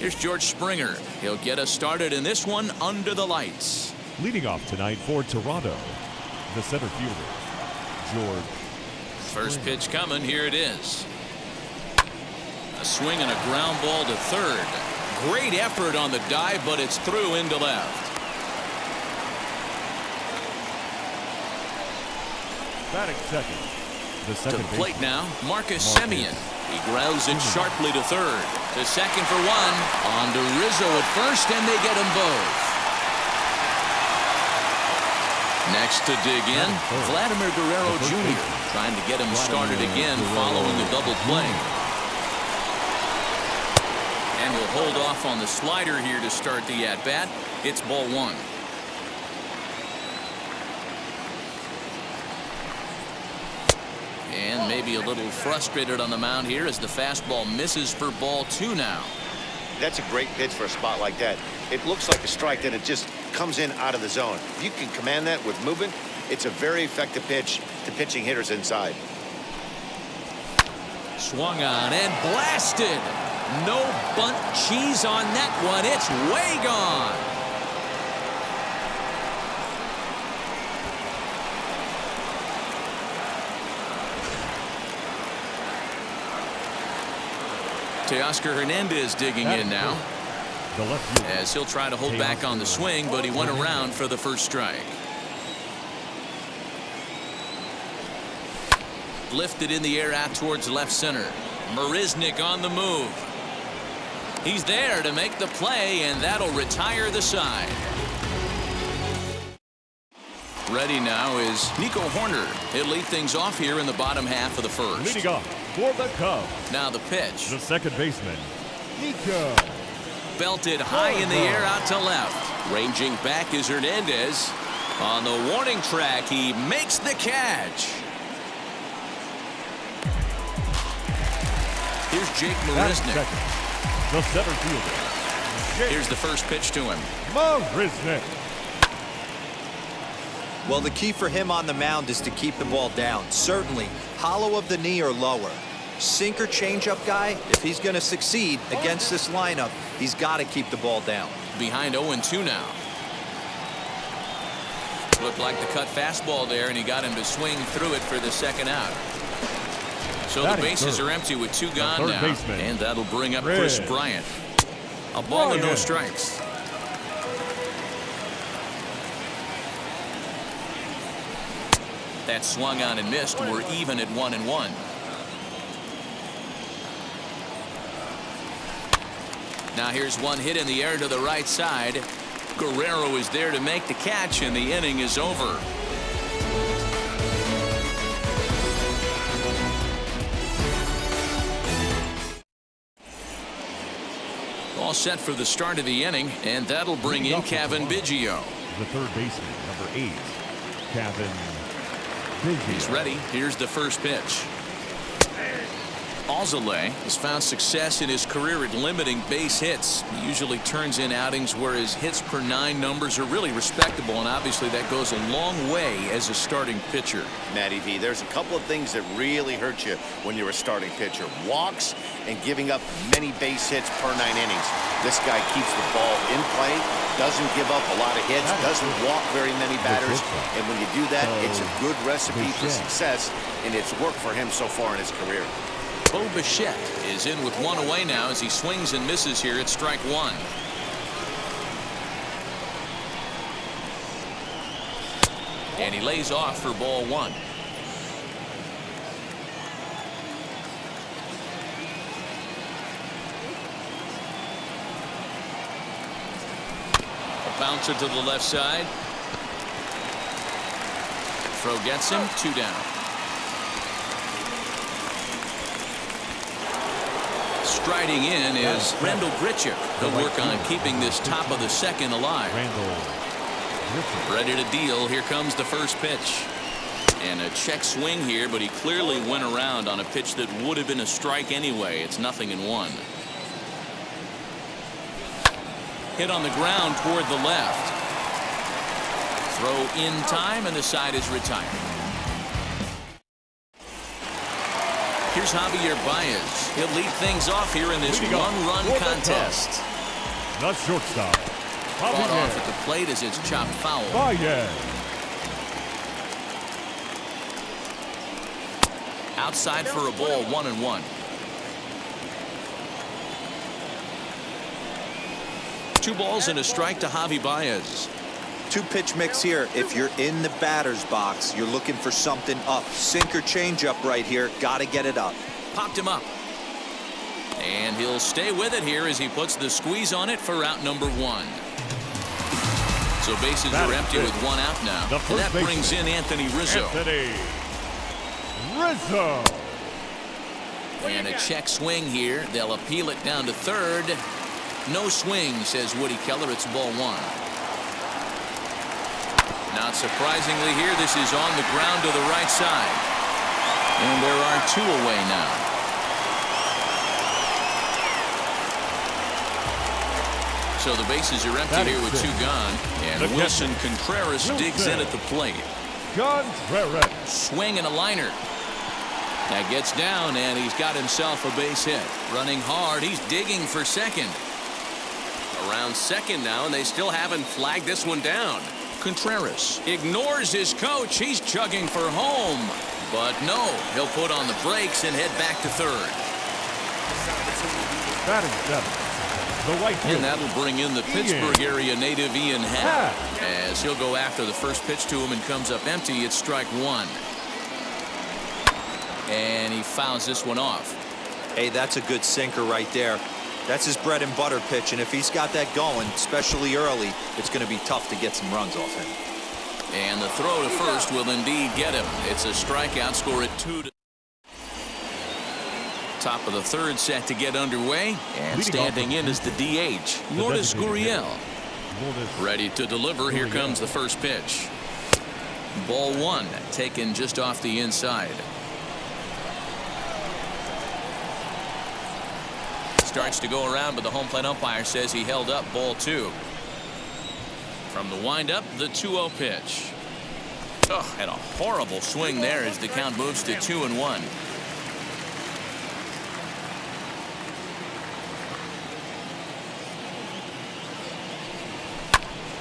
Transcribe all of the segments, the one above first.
Here's George Springer. He'll get us started in this one under the lights. Leading off tonight for Toronto, the center fielder, George. First pitch coming. Here it is. A swing and a ground ball to third. Great effort on the dive, but it's through into left. Batting second. The second to the plate baseman, now, Marcus Semien. He grounds it sharply to third. To second for one. On to Rizzo at first, and they get them both. Next to dig in, Vladimir Guerrero Jr. trying to get him started again following the double play. And we'll hold off on the slider here to start the at-bat. It's ball one. And maybe a little frustrated on the mound here as the fastball misses for ball two now. That's a great pitch for a spot like that. It looks like a strike, then it just comes in out of the zone. If you can command that with movement, it's a very effective pitch to pitching hitters inside. Swung on and blasted. No bunt cheese on that one. It's way gone. Teoscar Hernandez digging in now. As he'll try to hold back on the swing, but he went around for the first strike. Lifted in the air out towards left center. Marisnick on the move. He's there to make the play, and that'll retire the side. Ready now is Nico Horner. He'll lead things off here in the bottom half of the first. Leading off for the Cubs. Now the pitch. The second baseman, Nico. Belted high in the air out to left. Ranging back is Hernandez. On the warning track, he makes the catch. Here's Jake Marisnick. The center fielder. Here's the first pitch to him. Marisnick. Well, the key for him on the mound is to keep the ball down. Certainly, hollow of the knee or lower. Sinker changeup guy, if he's going to succeed against this lineup, he's got to keep the ball down. Behind 0-2 now. Looked like the cut fastball there, and he got him to swing through it for the second out. So the bases are empty with two gone now. And that'll bring up Chris Bryant. A ball and no strikes. That swung on and missed. We're even at 1-1. Now here's one hit in the air to the right side. Guerrero is there to make the catch, and the inning is over. All set for the start of the inning, and that'll bring in Kevin Biggio. The third baseman, number 8, Kevin Biggio. He's ready. Here's the first pitch. Alzolay has found success in his career at limiting base hits. He usually turns in outings where his hits per 9 numbers are really respectable, and obviously that goes a long way as a starting pitcher. Matty V, there's a couple of things that really hurt you when you're a starting pitcher. Walks and giving up many base hits per 9 innings. This guy keeps the ball in play, doesn't give up a lot of hits, doesn't walk very many batters, and when you do that, it's a good recipe for success, and it's worked for him so far in his career. Bo Bichette is in with one away now as he swings and misses here at strike one. And he lays off for ball one. A bouncer to the left side. Throw gets him, 2 down. Striding in is Randall Grichuk. He'll work on keeping this top of the second alive. Ready to deal. Here comes the first pitch. And a check swing here, but he clearly went around on a pitch that would have been a strike anyway. It's 0-1. Hit on the ground toward the left. Throw in time, and the side is retired. Here's Javier Baez. He'll lead things off here in this one-run contest. The shortstop, Fought off at the plate as it's chopped foul. Baez. Outside for a ball, 1-1. 2 balls and a strike to Javi Baez. 2-pitch mix here. If you're in the batter's box, you're looking for something up. Sinker changeup right here. Got to get it up. Popped him up. And he'll stay with it here as he puts the squeeze on it for out number 1. So bases are empty with 1 out now. And that brings in Anthony Rizzo. And a check swing here. They'll appeal it down to third. No swing, says Woody Keller. It's ball 1. Not surprisingly here, this is on the ground to the right side. And there are 2 away now. So the bases are empty here with 2 gone. And Wilson Contreras digs in at the plate. Contreras. Swing and a liner. That gets down, and he's got himself a base hit. Running hard, he's digging for second. Around second now, and they still haven't flagged this one down. Contreras ignores his coach. He's chugging for home. But no, he'll put on the brakes and head back to third. Batting 7. The right field. And that'll bring in the Pittsburgh area native Ian Happ. As he'll go after the first pitch to him and comes up empty. It's strike 1. And he fouls this one off. Hey, that's a good sinker right there. That's his bread and butter pitch, and if he's got that going, especially early, it's going to be tough to get some runs off him. And the throw to first will indeed get him. It's a strikeout, score at 2. Top of the third set to get underway, and standing in is the DH, Lourdes Gurriel. Ready to deliver. Here comes the first pitch. Ball 1, taken just off the inside. Starts to go around, but the home plate umpire says he held up. Ball 2. From the windup, the 2-0 pitch. Oh, and a horrible swing there as the count moves to 2-1.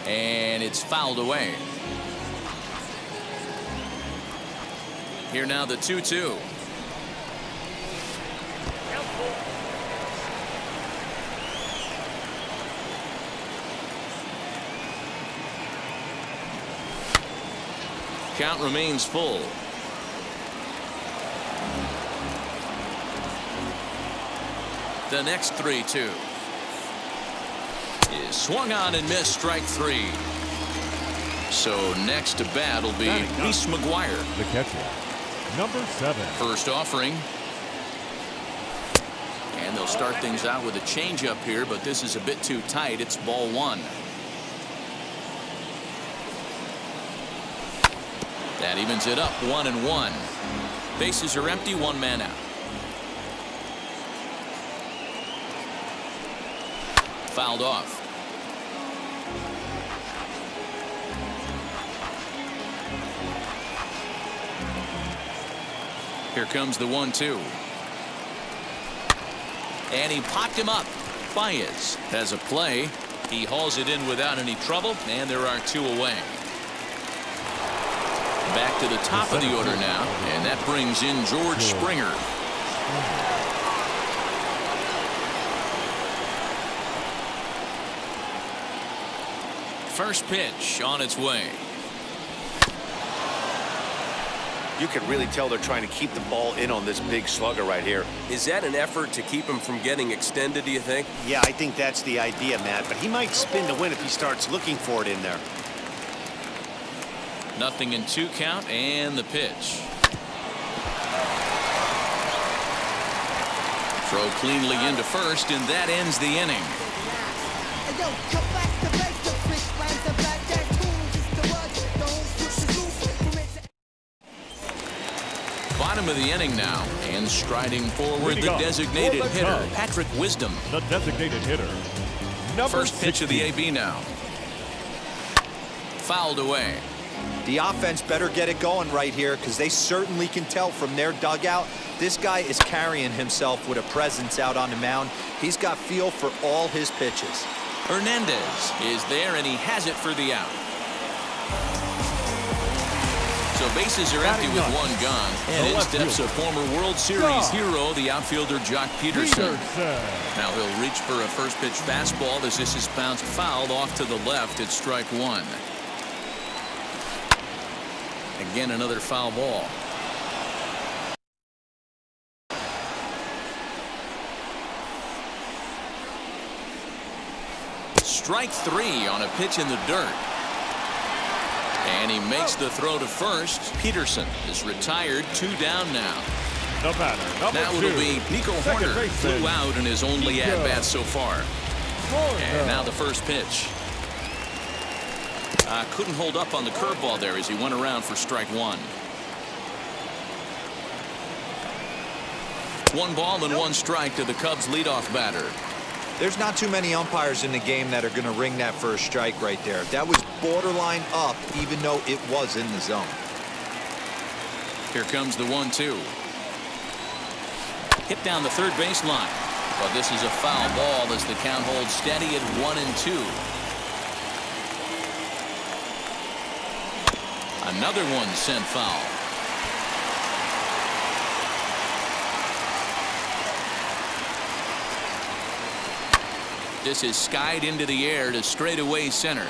And it's fouled away. Here now the 2-2. Count remains full. The next 3-2 is swung on and missed. Strike 3. So next to bat will be Reese McGuire, the catcher, number 7. First offering. And they'll start things out with a changeup here, but this is a bit too tight. It's ball 1. That evens it up, 1-1. Bases are empty, 1 man out. Fouled off. Here comes the 1-2. And he popped him up. Baez has a play. He hauls it in without any trouble, and there are 2 away. Back to the top of the order now, and that brings in George Springer. First pitch on its way. You can really tell they're trying to keep the ball in on this big slugger right here. Is that an effort to keep him from getting extended, do you think? Yeah, I think that's the idea, Matt, but he might spin to win if he starts looking for it in there. Nothing in 2 count, and the pitch. Throw cleanly into first, and that ends the inning. Bottom of the inning now, and striding forward the designated hitter, Patrick Wisdom. The designated hitter, number First pitch 60. of the AB now. Fouled away. The offense better get it going right here because they certainly can tell from their dugout this guy is carrying himself with a presence out on the mound. He's got feel for all his pitches. Hernandez is there, and he has it for the out. So bases are empty with one gone, and in steps a former World Series hero, the outfielder Jock Peterson. Now he'll reach for a first pitch fastball as this is bounced foul off to the left at strike one. Again, another foul ball. Strike three on a pitch in the dirt. And he makes the throw to first. Peterson is retired, 2 down now. The batter, now it'll be Nico Horner, flew out in his only at-bat so far. And now the first pitch. Couldn't hold up on the curveball there as he went around for strike one. 1 ball and 1 strike to the Cubs leadoff batter. There's not too many umpires in the game that are going to ring that first strike right there. That was borderline up, even though it was in the zone. Here comes the 1-2. Hit down the third baseline. But this is a foul ball as the count holds steady at 1-2. Another one sent foul. This is skied into the air to straightaway center.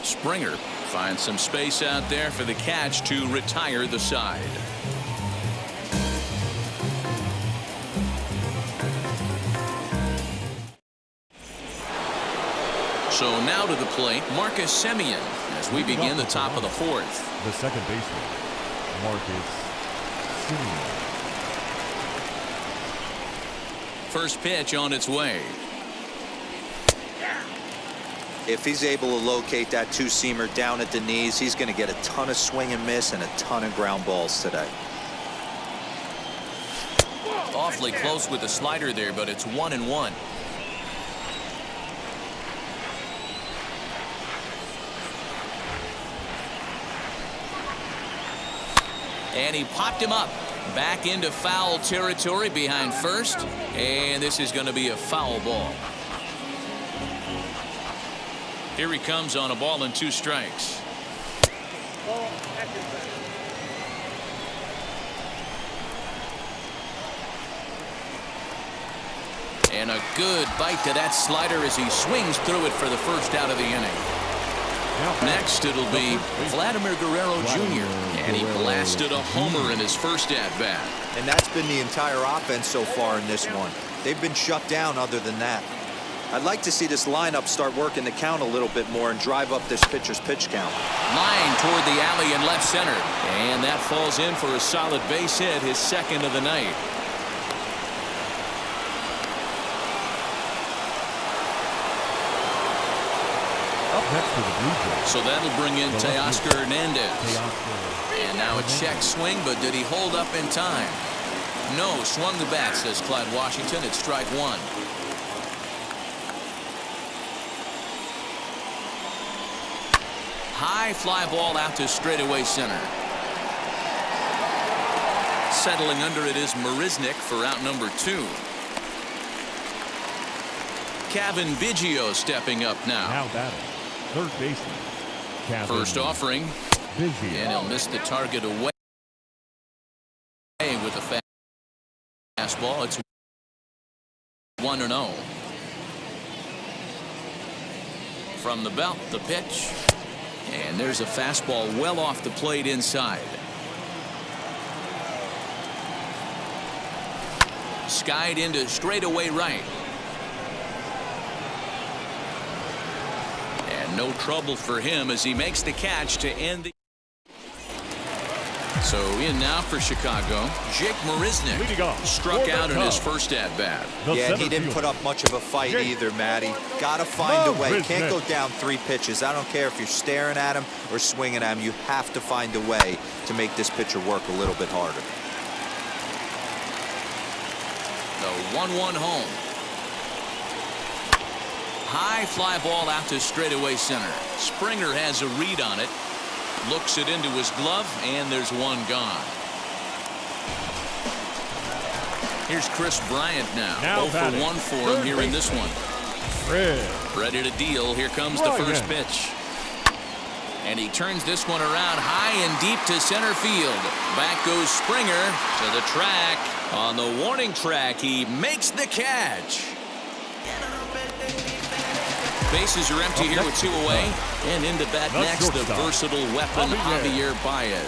Springer finds some space out there for the catch to retire the side. So now to the plate, Marcus Semien as we begin the top of the 4th. The second baseman, Marcus Semien. First pitch on its way. If he's able to locate that two-seamer down at the knees, he's going to get a ton of swing and miss and a ton of ground balls today. Awfully close with the slider there, but it's 1-1. And he popped him up back into foul territory behind first, and this is going to be a foul ball. Here he comes on a ball and 2 strikes. And a good bite to that slider as he swings through it for the first out of the inning. Next it'll be Vladimir Guerrero Jr. and he blasted a homer in his first at-bat. And that's been the entire offense so far in this one. They've been shut down other than that. I'd like to see this lineup start working the count a little bit more and drive up this pitcher's pitch count. Line toward the alley in left center, and that falls in for a solid base hit, his second of the night. Up next to the Blue Jays. So that'll bring in Teoscar Hernandez. And now a check swing, but did he hold up in time? No, swung the bat, says Clyde Washington. It's strike one. High fly ball out to straightaway center. Settling under it is Marisnick for out number 2. Kevin Biggio stepping up now. Now batting, third baseman. Kevin First offering. Biggio. And he'll miss the target away with a fastball. It's 1-0. From the belt, the pitch. And there's a fastball well off the plate inside. Skied into straightaway right. And no trouble for him as he makes the catch to end the. So in now for Chicago, Jake Marisnick struck out in his first at-bat. Yeah, and he didn't put up much of a fight either, Matty. Got to find a way. Can't go down 3 pitches. I don't care if you're staring at him or swinging at him. You have to find a way to make this pitcher work a little bit harder. The 1-1 home. High fly ball out to straightaway center. Springer has a read on it. Looks it into his glove, and there's one gone. Here's Chris Bryant now. 0 for 1 for him here in this one. Ready to deal. Here comes the first pitch. And he turns this one around high and deep to center field. Back goes Springer to the track. On the warning track, he makes the catch. Bases are empty here with 2 away. And into bat next, the versatile weapon, Javier Baez.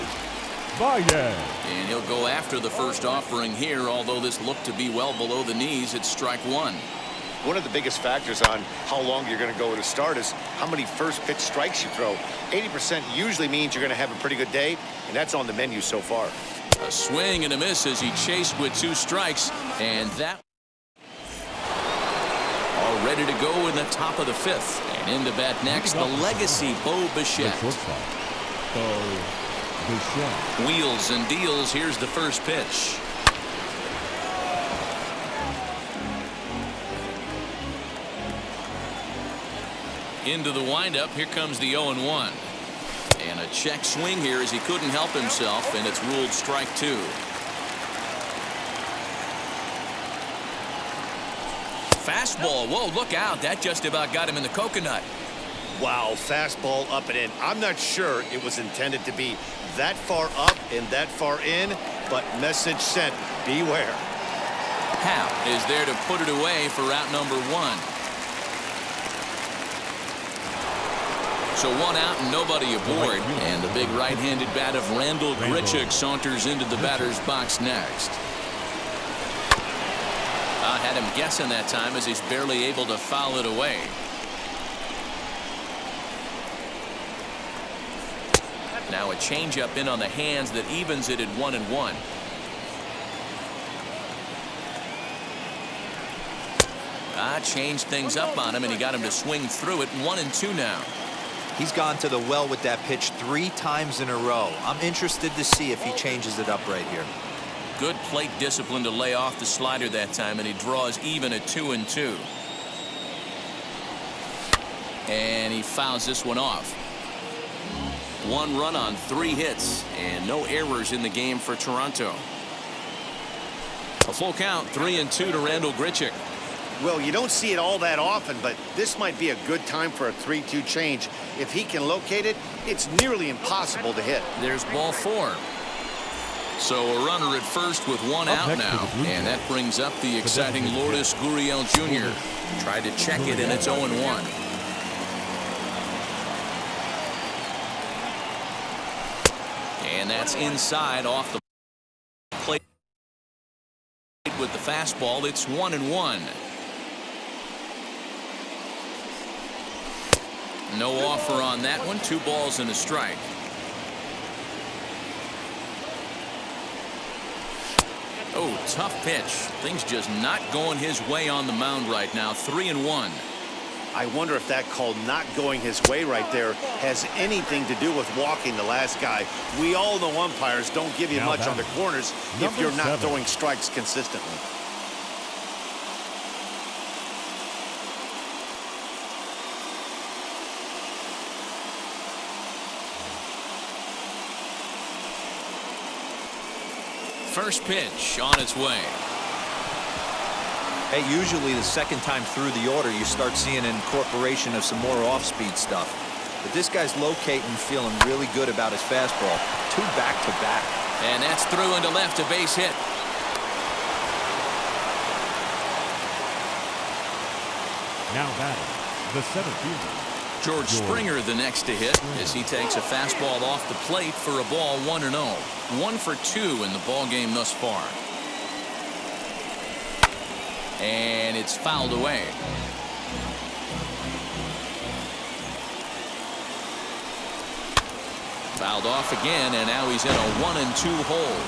And he'll go after the first offering here, although this looked to be well below the knees. It's strike 1. One of the biggest factors on how long you're going to go with a start is how many first pitch strikes you throw. 80% usually means you're going to have a pretty good day, and that's on the menu so far. A swing and a miss as he chased with 2 strikes, and that all ready to go in the top of the 5th. And into bat next, the legacy Bo Bichette. Wheels and deals. Here's the first pitch. Into the windup. Here comes the 0-1. And a check swing here as he couldn't help himself, and it's ruled strike 2. Fastball. Whoa, look out. That just about got him in the coconut. Wow, fastball up and in. I'm not sure it was intended to be that far up and that far in, but message sent. Beware. Hal is there to put it away for out number 1. So 1 out and nobody aboard. And the big right-handed bat of Randall Grichuk saunters into the batter's box next. Had him guessing that time as he's barely able to foul it away. Now a changeup in on the hands that evens it at 1-1. Changed things up on him, and he got him to swing through it. 1-2 now. He's gone to the well with that pitch 3 times in a row. I'm interested to see if he changes it up right here. Good plate discipline to lay off the slider that time, and he draws even at 2-2. And he fouls this one off. 1 run on 3 hits, and no errors in the game for Toronto. A full count, 3-2 to Randall Grichuk. Well, you don't see it all that often, but this might be a good time for a 3-2 change. If he can locate it, it's nearly impossible to hit. There's ball 4. So a runner at first with 1 out now, and that brings up the exciting Lourdes Gurriel Jr. Tried to check it, and it's 0-1. And that's inside off the plate with the fastball. It's 1-1. No offer on that one. 2 balls and a strike. Oh, tough pitch. Things just not going his way on the mound right now. 3-1. I wonder if that call not going his way right there has anything to do with walking the last guy. We all know umpires don't give you much on the corners if you're not throwing strikes consistently. First pitch on its way. Hey, usually the second time through the order, you start seeing an incorporation of some more off-speed stuff. But this guy's locating, feeling really good about his fastball. 2 back-to-back. And that's through into left, a base hit. Now batting, the center fielder. George Springer the next to hit as he takes a fastball off the plate for a ball. 1-0. 1 for 2 in the ball game thus far. And it's fouled away. Fouled off again, and now he's in a 1-2 hole.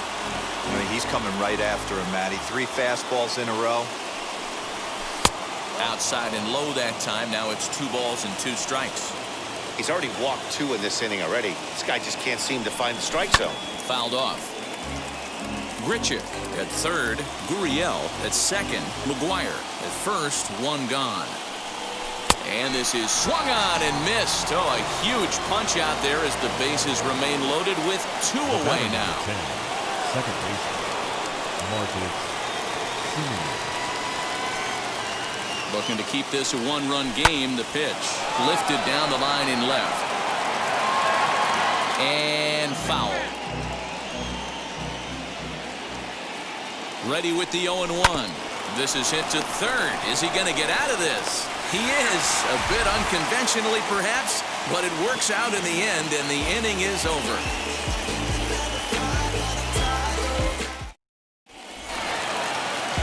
I mean, he's coming right after him, Matty. 3 fastballs in a row. Outside and low that time. Now it's 2 balls and 2 strikes. He's already walked 2 in this inning already. This guy just can't seem to find the strike zone. Fouled off. Grichuk at third, Gurriel at second, McGuire at first, 1 gone. And this is swung on and missed. Oh, a huge punch out there as the bases remain loaded with 2 away now. Second baseman, Marcus Semien. Looking to keep this a 1-run game. The pitch lifted down the line in left. And foul. Ready with the 0-1. This is hit to third. Is he going to get out of this? He is. A bit unconventionally, perhaps, but it works out in the end, and the inning is over.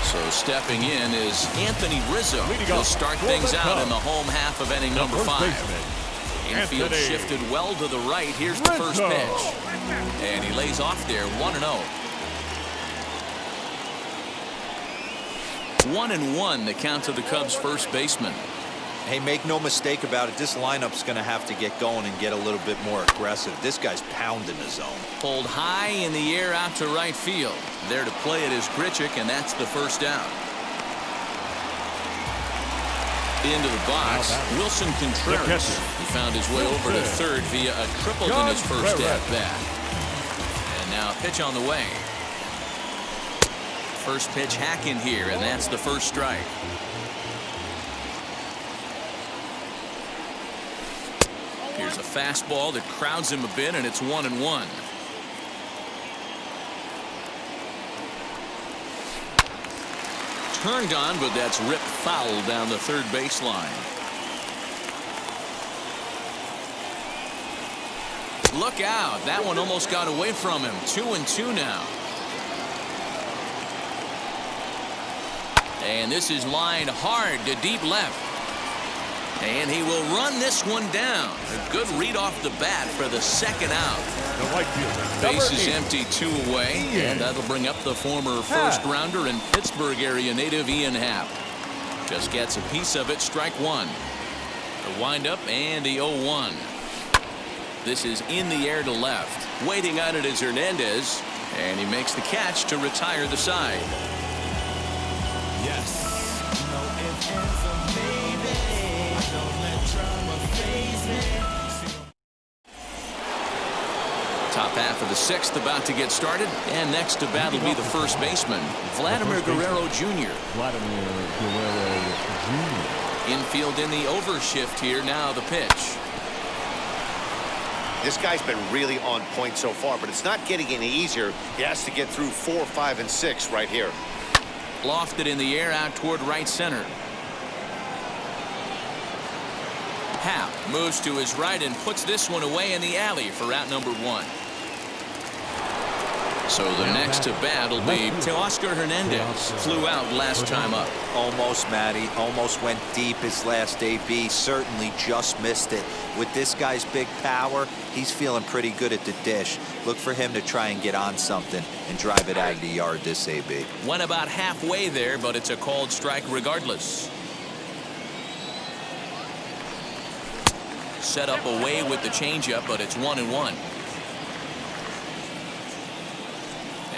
So stepping in is Anthony Rizzo. He'll start things out in the home half of inning number 5. Infield shifted well to the right. Here's the first pitch. And he lays off there, 1-0. 1-1, the count to the Cubs' first baseman. Hey, make no mistake about it. This lineup's going to have to get going and get a little bit more aggressive. This guy's pounding the zone. Pulled high in the air out to right field. There to play it is Grichuk, and that's the first down. Into the box, Wilson Contreras. He found his way over to third via a triple in his first at-bat. And now a pitch on the way. First pitch hack in here, and that's the first strike. Here's a fastball that crowds him a bit, and it's 1-1. Turned on, but that's ripped foul down the third baseline. Look out. That one almost got away from him. 2-2 now. And this is lined hard to deep left. And he will run this one down. A good read off the bat for the second out. The right fielder. Base is empty, 2 away. And that'll bring up the former first-rounder and Pittsburgh area native Ian Happ. Just gets a piece of it, strike 1. The windup and the 0-1. This is in the air to left. Waiting on it is Hernandez. And he makes the catch to retire the side. Yes. No ifs, ands, or maybe. Don't let drama faze me. Top half of the 6th about to get started. And next to bat will be the first baseman, Vladimir Guerrero Jr. Vladimir Guerrero Jr. Infield in the overshift here. Now the pitch. This guy's been really on point so far, but it's not getting any easier. He has to get through 4, 5, and 6 right here. Lofted in the air out toward right center. Happ moves to his right and puts this one away in the alley for out number 1. So the next to bat will be Teoscar Hernandez. Flew out last time up. Almost, Matty. Almost went deep his last AB. Certainly just missed it. With this guy's big power, he's feeling pretty good at the dish. Look for him to try and get on something and drive it out of the yard this AB. Went about halfway there, but it's a called strike regardless. Set up away with the changeup, but it's 1-1.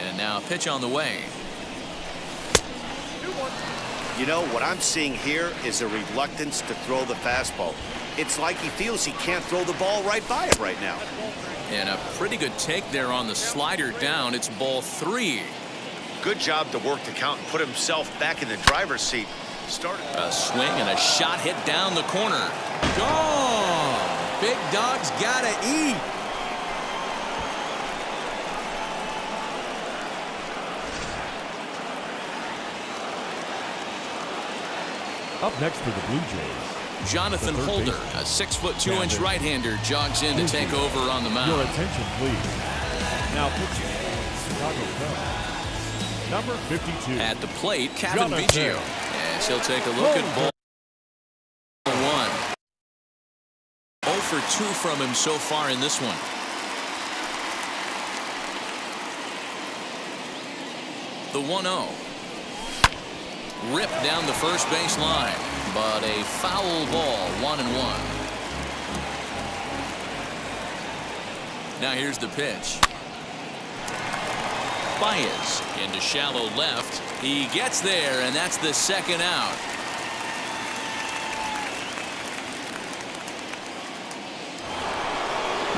And now a pitch on the way. You know, what I'm seeing here is a reluctance to throw the fastball. It's like he feels he can't throw the ball right by him right now. And a pretty good take there on the slider down. It's ball 3. Good job to work the count and put himself back in the driver's seat. A swing and a shot hit down the corner. Gone! Big dog's gotta eat. Up next for the Blue Jays, Jonathan Holder, a 6'2" right-hander, jogs in to take over on the mound. Your attention, please. Now pitching, Chicago Cubs, number 52. At the plate, Kevin Biggio. Yes, he'll take a look at ball 1. 0 for 2 from him so far in this one. The 1-0. Ripped down the first base line, but a foul ball, 1-1. Now here's the pitch. Baez into shallow left. He gets there, and that's the second out.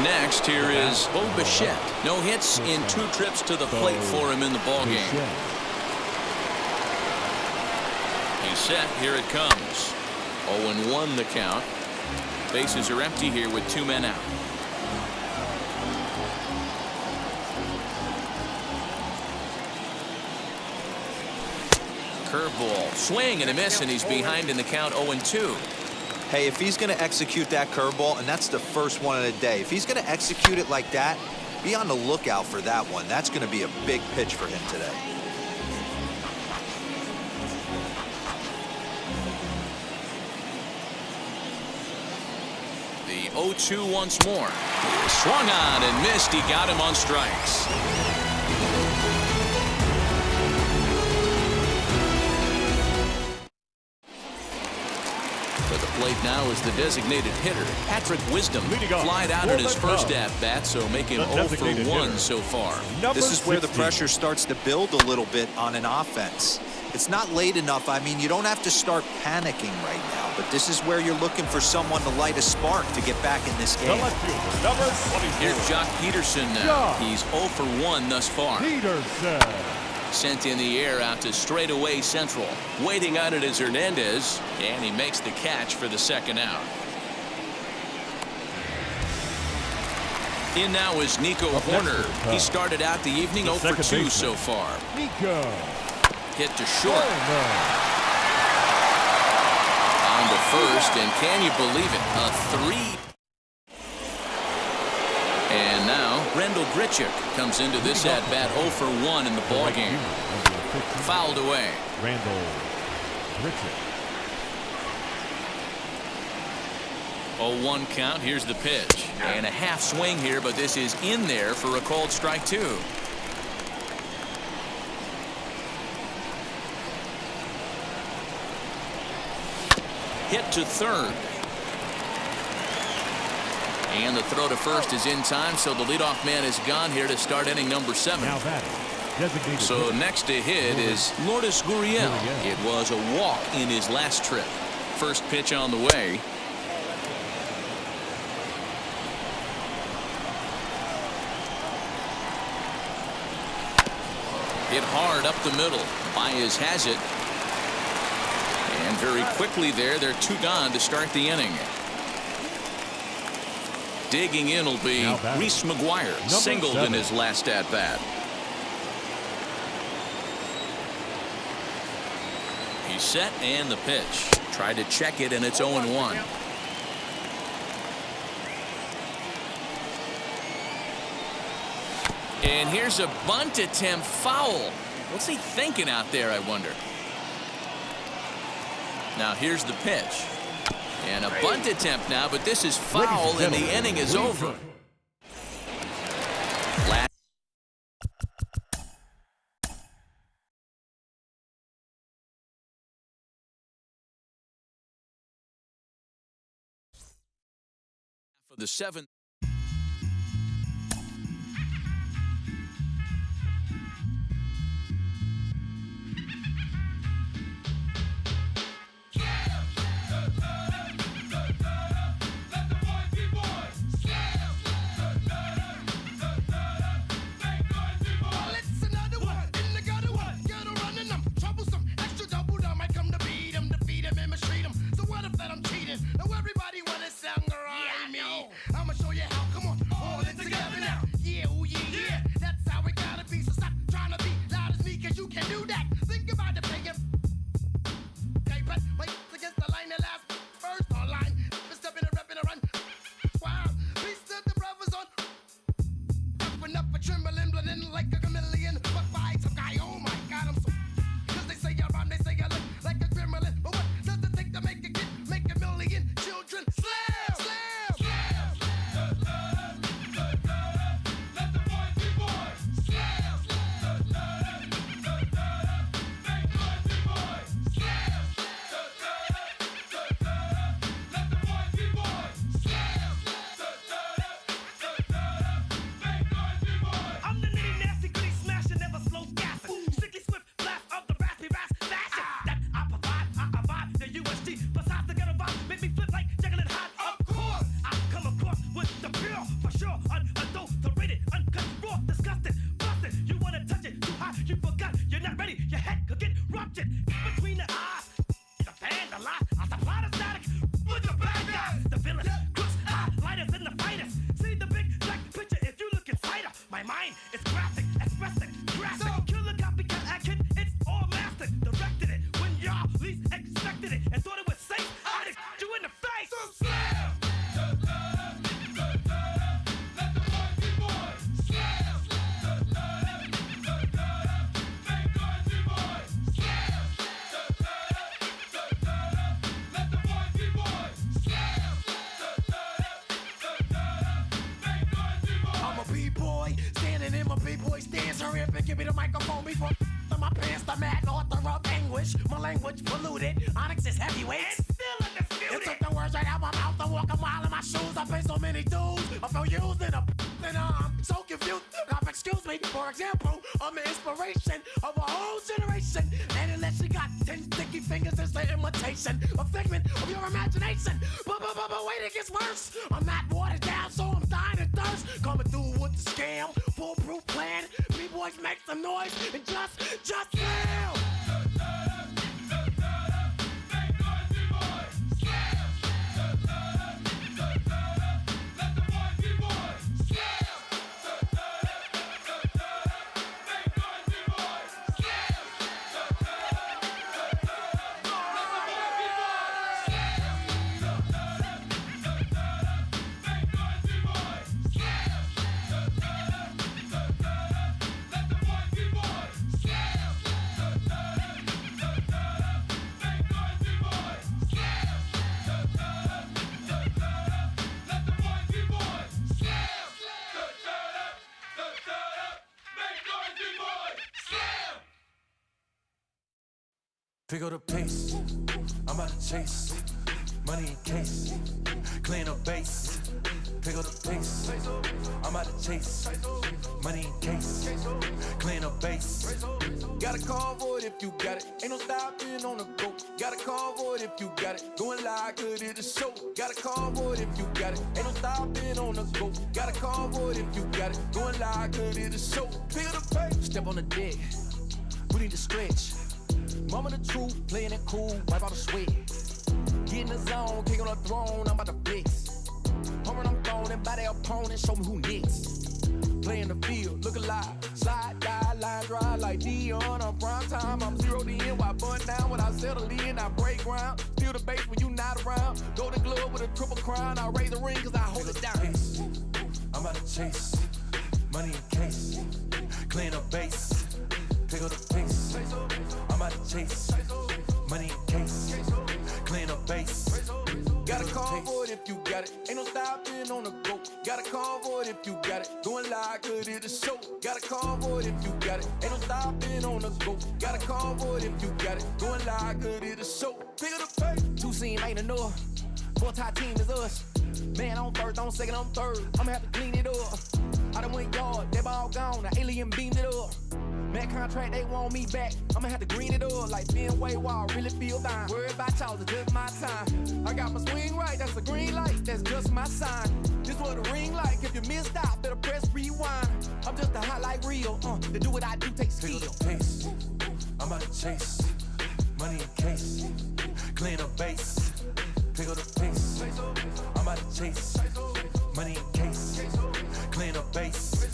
Next, here is Bo Bichette. No hits in 2 trips to the plate for him in the ballgame. He's set. Here it comes. 0-1 the count. Bases are empty here with 2 men out. Curveball. Swing and a miss, and he's behind in the count 0-2. Hey, if he's going to execute that curveball, and that's the first one of the day, if he's going to execute it like that, be on the lookout for that one. That's going to be a big pitch for him today. The 0-2 once more. Swung on and missed. He got him on strikes. Plate now is the designated hitter, Patrick Wisdom. Flied out at his first at-bat, so make him 0 for 1 so far. This is where the pressure starts to build a little bit on an offense. It's not late enough. I mean, you don't have to start panicking right now, but this is where you're looking for someone to light a spark to get back in this game. Here's Jock Peterson now. He's 0 for 1 thus far. Sent in the air out to straightaway central. Waiting on it is Hernandez, and he makes the catch for the second out. In now is Nico Horner. He started out the evening 0 for 2 so far. Hit to short. On to first, and can you believe it? A 3. And now, Rendell Grichuk comes into this at-bat 0 for 1 in the ballgame. Fouled away. Rendell Grichuk. 0-1 count. Here's the pitch. And a half swing here, but this is in there for a called strike 2. Hit to third. And the throw to first is in time, so the leadoff man is gone here to start inning number 7. So next to hit is Lourdes Gurriel. It was a walk in his last trip. First pitch on the way. Hit hard up the middle. Baez has it. And very quickly there, they're 2 gone to start the inning. Digging in will be Reese McGuire, singled in his last at-bat. He's set and the pitch. Tried to check it, and it's 0-1. And here's a bunt attempt foul. What's he thinking out there, I wonder? Now here's the pitch. And a bunt attempt now, but this is foul, and the inning is over. For the 7th. I'ma show you give me the microphone before my pants, the mad author of anguish. My language polluted, Onyx is heavyweight. And still undisputed. You took the words right out my mouth. I walk a mile in my shoes. I pay so many dues. I feel used and I'm so confused. Excuse me, for example, I'm an inspiration of a whole generation. And unless you got 10 sticky fingers, it's the imitation, a figment of your imagination. But wait, it gets worse. I'm not watered down, so I'm dying of thirst. Coming through with the scam, foolproof plan. B-boys make some noise and just fail. Pick up the pace, I'm about to chase, money in case, clean up base. Pick up the pace, I'm about to chase, money in case, clean up base. Got a call for it if you got it, ain't no stopping on the go. Got a call for it if you got it, going live, good at the show. Got a call for it if you got it, ain't no stopping on the go. Got a call for it if you got it, going live, good at the show. Pick up the pace, step on the deck, we need to stretch. Mama the truth, playing it cool, wipe out the sweat. Get in the zone, kick on the throne, I'm about to flex. Homing, I'm throwing by their opponent, show me who next. Play in the field, look alive, slide, die, line drive like Dion on prime time. I'm 0 to end, while bun down when I settle in, I break ground. Feel the bass when you not around. Golden glove with a triple crown, I raise the ring cause I hold it down. I'm about to chase, money in case, clean up base. Pick up the pace, I'm about to chase, money in case, clean up base. Got a call for it if you got it, ain't no stopping on the go. Got a call for it if you got it, going live, good at the show. Got a call for it if you got it, ain't no stopping on the go. Got a call for it if you got it, going live, good at the show. Pick up the pace. 2 scene ain't enough, 4-tie team is us. Man on first, on second, on third, I'ma have to clean it up. I done went yard, they ball gone, the alien beamed it up. That contract, they want me back. I'ma have to green it up like Ben Way Wall, really feel fine. Worried about y'all, it's just my time. I got my swing right, that's a green light, that's just my sign. This what a ring like, if you missed out, better press rewind. I'm just a highlight reel, to do what I do takes skill. Pick up the pace, I'm about to chase, money in case, clean up base. Pick up the pace, I'm about to chase, money in case, clean up base.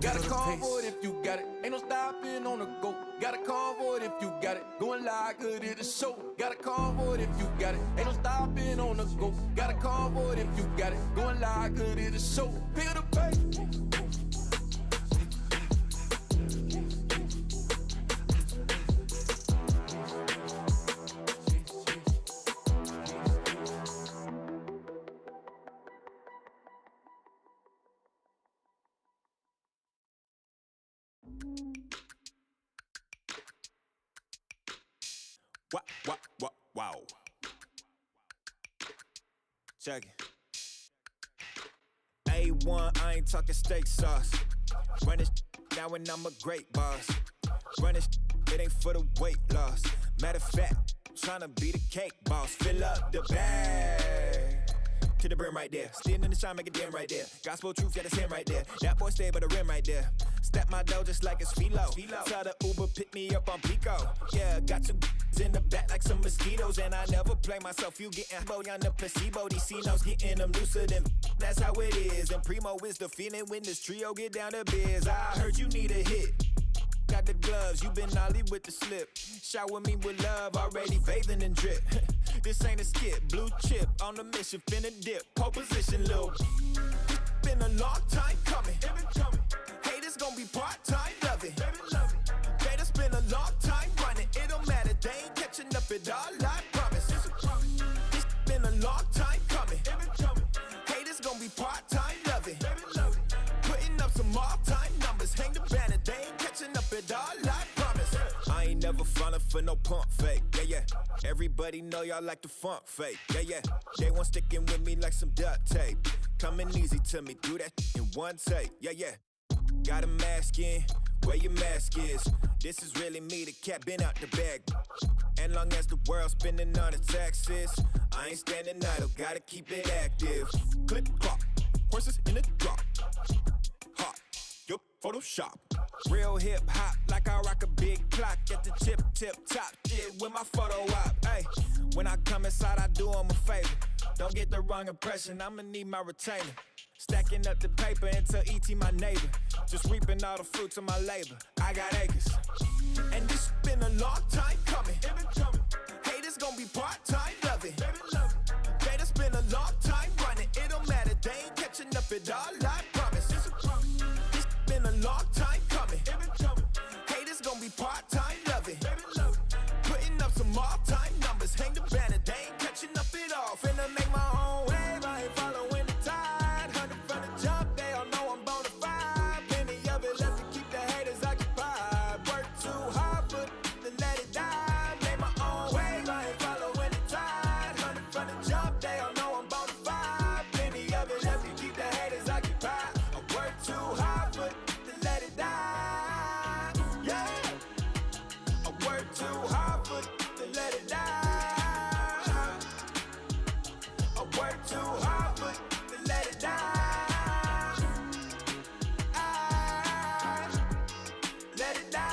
Got a call for it if you got it, ain't no stopping on the go. Got a call for it if you got it, going live, good at the show. Got a call for it if you got it, ain't no stopping on the go. Got a call for it if you got it, going live, good at the show. Pick up the pace. Wow. Check it. A1, I ain't talking steak sauce. Run this now and I'm a great boss. Run this, it ain't for the weight loss. Matter of fact, tryna be the cake boss. Fill up the bag to the brim right there. Standing in the shine, make it dim right there. Gospel truth, yeah, that's him right there. That boy stay by the rim right there. Step my dough just like it's philo. Tell the Uber, pick me up on Pico. Yeah, got two in the back like some mosquitoes. And I never play myself, you getting bold on the placebo. These C-notes getting them looser than that's how it is. And Primo is the feeling when this trio get down to biz. I heard you need a hit. Got the gloves, you been ollie with the slip. Shower me with love, already bathing in drip. This ain't a skip, blue chip, on the mission, finna dip. Pole position, lil'. It's been a long time coming. Haters gon' be part-time, love it. Haters been a long time running. It don't matter, they ain't catching up at all, I promise. It's been a long time coming. Haters gon' be part-time, love it. Putting up some all-time numbers, hang the banner, they ain't catching up for no pump fake. Yeah, yeah. Everybody know y'all like the funk fake. Yeah, yeah. They want sticking with me like some duct tape. Coming easy to me, do that in one take. Yeah, yeah. Got a mask in, where your mask is. This is really me, the cat been out the bag. And long as the world's spending on the taxes, I ain't standing idle, gotta keep it active. Click clock, horses in the drop. Hot, yup, Photoshop. Real hip hop, like I rock a big clock at the tip top. Shit with my photo op. Hey, when I come inside, I do 'em a favor. Don't get the wrong impression, I'ma need my retainer. Stacking up the paper until E.T. my neighbor. Just reaping all the fruits of my labor. I got acres. And this been a long time coming. Haters gonna be part-time, love it. Haters been a long time running. It don't matter, they ain't catching up at all, I promise. This been a long time coming. Haters gonna be part-time, love it. Putting up some all-time numbers. Hang the banner, they ain't catching up at all. Finna make my own wave, I ain't following the tide. 100 from the jump, they all know I'm bona fide. Plenty of it left to keep the haters occupied. Work too hard, but to let it die. Make my own wave, I ain't following the tide. 100 from the jump, they all know I'm bona fide. Plenty of it left to keep the haters occupied. I work too hard, but to let it die. Yeah, I work too hard, but to let it die. I work too hard, but to let it die. Let it die.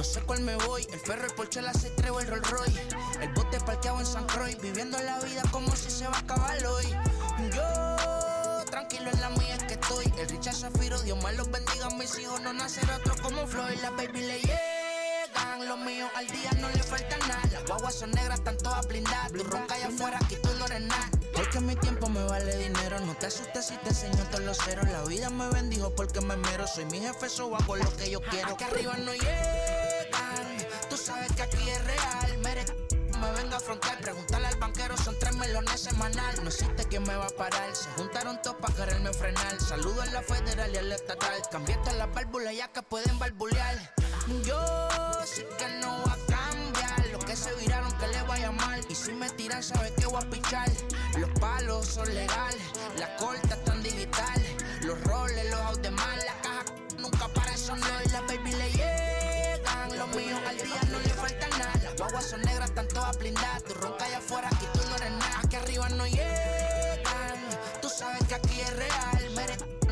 no sé cuál me voy. El ferro, el Porsche, la C3 o el Rolls Royce. El bote parqueado en San Croix, viviendo la vida como si se va a acabar hoy. Yo, tranquilo en la mía es que estoy. El Richard Zafiro, Dios me los bendiga. Mis hijos no nacer otro como Floyd. Las baby le llegan, los míos al día no le falta nada. Las guaguas son negras, están todas blindadas. Tu ronca allá afuera, aquí tú no eres nada. Es que mi tiempo me vale dinero. No te asustes si te enseño todos los ceros. La vida me bendijo porque me mero. Soy mi jefe, so hago lo que yo quiero. Aquí arriba no llegan, tú sabes que aquí es real. Me venga a afrontar, preguntarle al banquero, son 3 melones semanal. No existe quien me va a parar, se juntaron todos para quererme frenar. Saludo a la federal y a la estatal, cambié todas las válvulas ya que pueden barbulear. Yo sí que no voy a cambiar, los que se viraron que les vaya mal. Y si me tiran sabes que voy a pichar. Los palos son legales, las cortas están digitales. Los roles, los out de mal, la caja nunca para eso no. Y las baby le llegan, los míos al día no le falta nada. Las guaguas son negras, están todas blindadas. Tu ronca allá afuera, aquí tú no eres nada. Aquí arriba no llegan, tú sabes que aquí es real.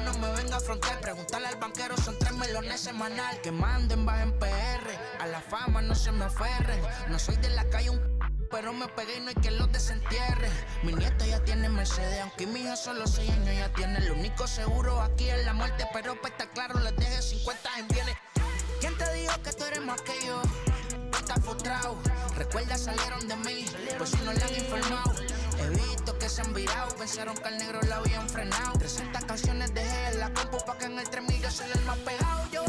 No me venga a afrontar, preguntarle al banquero, son 3 melones semanal. Que manden, bajen PR, a la fama no se me aferren. No soy de la calle pero me pegué y no hay que los desentierre. Mi nieto ya tiene Mercedes, aunque mi hijo solo 6 años ya tiene. El único seguro aquí es la muerte, pero para estar claro les deje 50 en bienes. ¿Quién te dijo que tú eres más que yo? Estás frustrado, recuerda salieron de mí, por si no le han informado. He visto que se han virado, pensaron que al negro lo habían frenado. 300 canciones dejé en la compu pa' que en el 3000 yo soy el más pegado. Yo